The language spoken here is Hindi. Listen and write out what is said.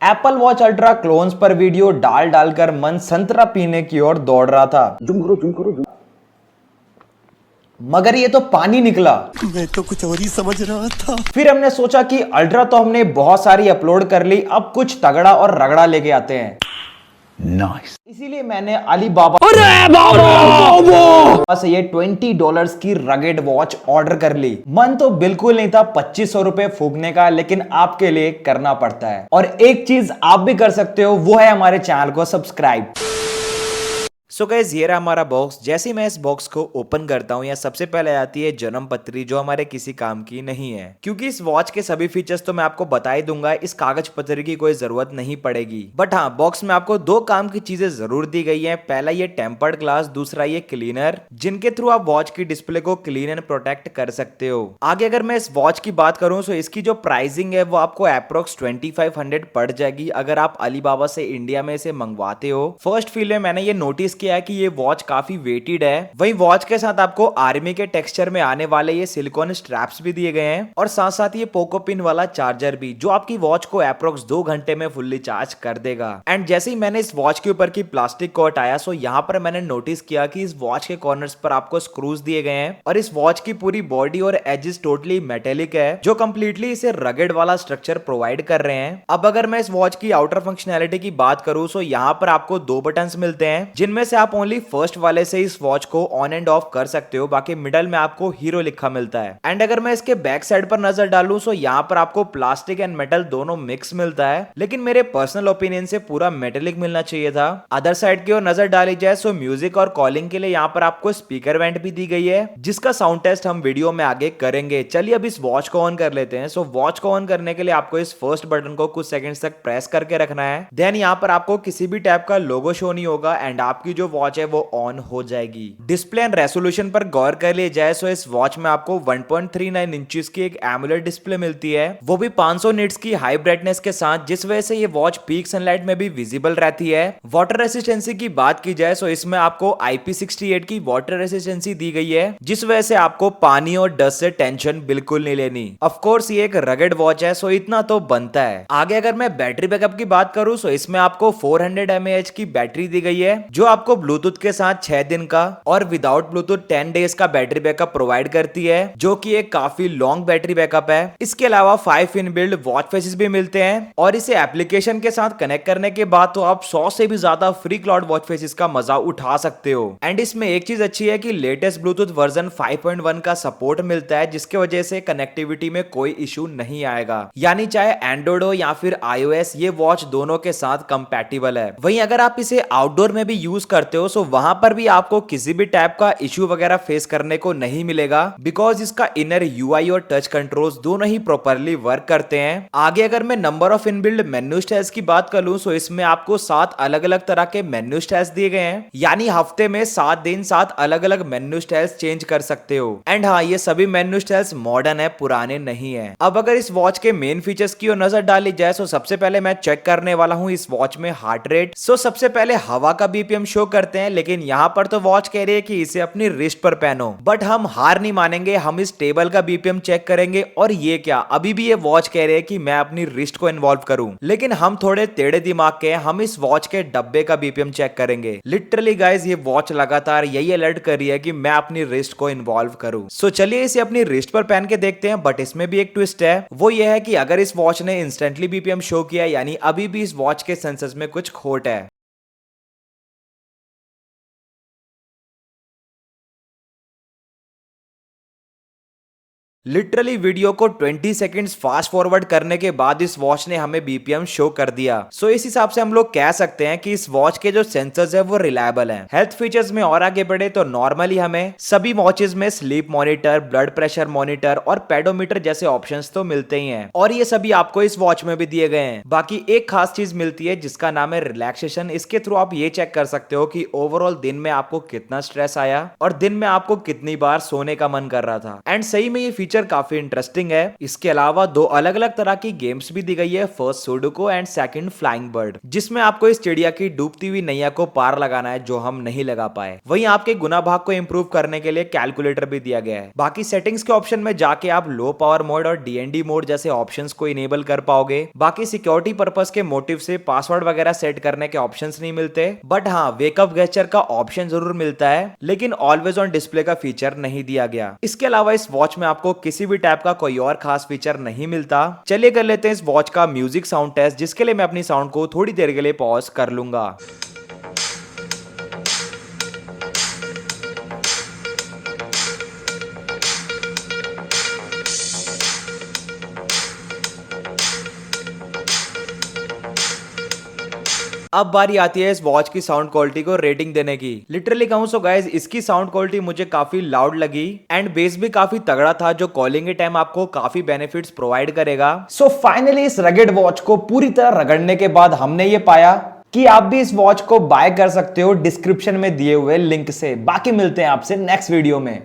एप्पल वॉच अल्ट्रा क्लोन्स पर वीडियो डाल डालकर मन संतरा पीने की ओर दौड़ रहा था। जुम करो। मगर ये तो पानी निकला। मैं तो कुछ और ही समझ रहा था। फिर हमने सोचा कि अल्ट्रा तो हमने बहुत सारी अपलोड कर ली, अब कुछ तगड़ा और रगड़ा लेके आते हैं। नाइस। इसीलिए मैंने अलीबाबा से ये $20 की रगेड वॉच ऑर्डर कर ली। मन तो बिल्कुल नहीं था 2500 रुपए फूकने का, लेकिन आपके लिए करना पड़ता है। और एक चीज आप भी कर सकते हो, वो है हमारे चैनल को सब्सक्राइब। सो गाइस, ये रहा हमारा बॉक्स। जैसे ही मैं इस बॉक्स को ओपन करता हूँ, यहाँ सबसे पहले आती है जन्म पत्री, जो हमारे किसी काम की नहीं है, क्योंकि इस वॉच के सभी फीचर्स तो मैं आपको बता ही दूंगा। इस कागज पत्र की कोई जरूरत नहीं पड़ेगी। बट हाँ, बॉक्स में आपको दो काम की चीजें जरूर दी गई है। पहला ये टेम्पर्ड ग्लास, दूसरा ये क्लीनर, जिनके थ्रू आप वॉच की डिस्प्ले को क्लीन एंड प्रोटेक्ट कर सकते हो। आगे अगर मैं इस वॉच की बात करूं तो इसकी जो प्राइसिंग है वो आपको अप्रोक्स 2500 पड़ जाएगी अगर आप अलीबाबा से इंडिया में इसे मंगवाते हो। फर्स्ट फील में मैंने ये नोटिस किया है कि ये वॉच काफी वेटेड है। वहीं वॉच के साथ आपको आर्मी के टेक्सचर में आने वाले ये सिलिकॉन स्ट्रैप्स भी दिए गए हैं, और साथ साथ ये पोको पिन वाला चार्जर भी, जो आपकी वॉच को अप्रोक्स 2 घंटे में फुल्ली चार्ज कर देगा। एंड जैसे ही मैंने इस वॉच के ऊपर की प्लास्टिक को हटाया, सो यहाँ पर मैंने नोटिस किया कि इस वॉच के कॉर्नर्स पर आपको स्क्रूज दिए गए हैं, और इस वॉच की पूरी बॉडी और एजेस टोटली मेटेलिक है, जो कंप्लीटली इसे रगेड वाला स्ट्रक्चर प्रोवाइड कर रहे हैं। अब अगर मैं इस वॉच की आउटर फंक्शनैलिटी की बात करूं, सो यहाँ पर आपको 2 बटन्स मिलते हैं, जिनमें से आप ओनली फर्स्ट वाले से इस वॉच को ऑन एंड ऑफ कर सकते हो। बाकी मिडल में आपको हीरो लिखा मिलता है। एंड अगर मैं इसके बैक साइड पर नजर डालूं, सो यहाँ पर आपको प्लास्टिक एंड मेटल दोनों मिक्स मिलता है, लेकिन मेरे पर्सनल ओपिनियन से पूरा मेटेलिक मिलना चाहिए था। अदर साइड की ओर नजर डाली जाए, सो म्यूजिक और कॉलिंग के लिए यहाँ पर आपको स्पीकर वेंट भी दी गई है, जिसका साउंड टेस्ट हम वीडियो में आगे करेंगे। चलिए अब इस वॉच को ऑन कर लेते हैं। सो वॉच को ऑन करने के लिए आपको इस फर्स्ट बटन को कुछ सेकंड्स तक प्रेस करके रखना है। देन यहाँ पर आपको किसी भी टाइप का लोगो शो नहीं होगा, एंड आपकी जो वॉच है वो ऑन हो जाएगी। डिस्प्ले एंड रेसोल्यूशन पर गौर कर लिए जाए, सो इस वॉच में आपको 1.39 इंचेस की एक एमुलेट डिस्प्ले मिलती है, वो भी 500 निट्स की हाई ब्राइटनेस के साथ, जिस वजह से ये वॉच पीक सनलाइट में भी विजिबल रहती है। वाटर रेसिस्टेंसी की बात की जाए, सो इसमें आपको IP68 की वाटर रेसिस्टेंसी दी गई है, जिस वजह से आपको पानी और डस्ट से टेंशन बिल्कुल नहीं लेनी। ऑफ कोर्स ये एक रगेड वॉच है, सो इतना तो बनता है। आगे अगर मैं बैटरी बैकअप की बात करूं, सो इसमें आपको 400 mAh की बैटरी दी गई है, जो आपको ब्लूटूथ के साथ 6 दिन का और विदाउट ब्लूटूथ 10 डेज का बैटरी बैकअप प्रोवाइड करती है, जो कि एक काफी लॉन्ग बैटरी बैकअप है। इसके अलावा 5 इनबिल्ट वॉच फेसेस भी मिलते हैं, और इसे एप्लीकेशन के साथ कनेक्ट करने के बाद तो आप 100 से भी ज्यादा फ्री क्लाउड वॉच फेसेस का मजा उठा सकते हो। एंड इसमें एक चीज अच्छी है कि लेटेस्ट ब्लूटूथ वर्जन 5.1 का सपोर्ट मिलता है, जिसके वजह से कनेक्टिविटी में कोई इशू नहीं आएगा। यानी चाहे एंड्रॉइड हो या फिर iOS, ये वॉच दोनों के साथ कंपैटिबल है। वहीं अगर आप इसे आउटडोर में भी यूज करते हो, सो वहां पर भी आपको किसी भी टाइप का इशू वगैरह फेस करने को नहीं मिलेगा, बिकॉज इसका इनर UI और टच कंट्रोल्स दोनों ही प्रॉपरली वर्क करते हैं। आगे अगर मैं number of inbuilt menu styles की बात कर लूं, सो इसमें आपको 7 अलग अलग तरह के मेन्यू स्टाइल्स दिए गए हैं, यानी हफ्ते में 7 दिन 7 अलग अलग मेन्यू स्टाइल्स चेंज कर सकते हो। एंड हाँ, ये सभी मेन्यू स्टाइल्स मॉडर्न है, पुराने नहीं है। अब अगर इस वॉच के मेन फीचर्स की ओर नजर डाली जाए, सो सबसे पहले मैं चेक करने वाला हूँ इस वॉच में हार्ट रेट। सो सबसे पहले हवा का BPM शो करते हैं, लेकिन यहाँ पर तो वॉच कह रही है कि इसे अपनी रिस्ट पर पहनो। बट हम हार नहीं मानेंगे, हम इस टेबल का BPM चेक करेंगे। और ये क्या, अभी भी ये वॉच कह रही है कि मैं अपनी रिस्ट को इन्वॉल्व करूं, लेकिन हम थोड़े टेढ़े दिमाग के हैं, हम इस वॉच के डब्बे का BPM चेक करेंगे। लिटरली गाइस, ये वॉच लगातार यही अलर्ट कर रही है कि मैं अपनी रिस्ट को इन्वॉल्व करूं। सो चलिए इसे अपनी रिस्ट पर पहन के देखते हैं। बट इसमें भी एक ट्विस्ट है, वो ये है कि अगर इस वॉच ने इंस्टेंटली BPM शो किया, यानी अभी भी इस वॉच के सेंसर्स में कुछ खोट है। लिटरली वीडियो को 20 सेकंड्स फास्ट फॉरवर्ड करने के बाद इस वॉच ने हमें BPM शो कर दिया। सो इस हिसाब से हम लोग कह सकते हैं कि इस वॉच के जो सेंसर्स है वो रिलायबल हैं। हेल्थ फीचर्स में और आगे बढ़े तो नॉर्मली हमें सभी वॉचेस में sleep monitor, blood pressure monitor और पेडोमीटर जैसे ऑप्शंस तो मिलते ही हैं, और ये सभी आपको इस वॉच में भी दिए गए हैं। बाकी एक खास चीज मिलती है जिसका नाम है रिलैक्सेशन। इसके थ्रू आप ये चेक कर सकते हो कि ओवरऑल दिन में आपको कितना स्ट्रेस आया और दिन में आपको कितनी बार सोने का मन कर रहा था। एंड सही में ये फीचर फीचर काफी इंटरेस्टिंग है। इसके अलावा दो अलग अलग तरह की गेम्स भी दी गई है, first sudoku and second flying bird, जिसमें आपको इस चिड़िया की डूबती हुई नैया को पार लगाना है जो हम नहीं लगा पाए। वहीं आपके गुना भाग को इंप्रूव करने के लिए कैलकुलेटर भी दिया गया है। बाकी सेटिंग्स के ऑप्शन में जाके आप लो पावर मोड और डीएनडी मोड जैसे ऑप्शंस को इनेबल कर पाओगे। बाकी सिक्योरिटी पर्पस के मोटिव से पासवर्ड वगैरह सेट करने के ऑप्शंस नहीं मिलते, बट हाँ वेकअप गेस्चर का ऑप्शन जरूर मिलता है, लेकिन ऑलवेज ऑन डिस्प्ले का फीचर नहीं दिया गया। इसके अलावा इस वॉच में आपको किसी भी टाइप का कोई और खास फीचर नहीं मिलता। चलिए कर लेते हैं इस वॉच का म्यूजिक साउंड टेस्ट, जिसके लिए मैं अपनी साउंड को थोड़ी देर के लिए पॉज कर लूंगा। अब बारी आती है इस वॉच की साउंड क्वालिटी को रेटिंग देने की। लिटरली कहूं सो गाइस, इसकी साउंड क्वालिटी मुझे काफी लाउड लगी एंड बेस भी काफी तगड़ा था, जो कॉलिंग के टाइम आपको काफी बेनिफिट्स प्रोवाइड करेगा। सो फाइनली इस रगेड वॉच को पूरी तरह रगड़ने के बाद हमने ये पाया कि आप भी इस वॉच को बाय कर सकते हो डिस्क्रिप्शन में दिए हुए लिंक से। बाकी मिलते हैं आपसे नेक्स्ट वीडियो में।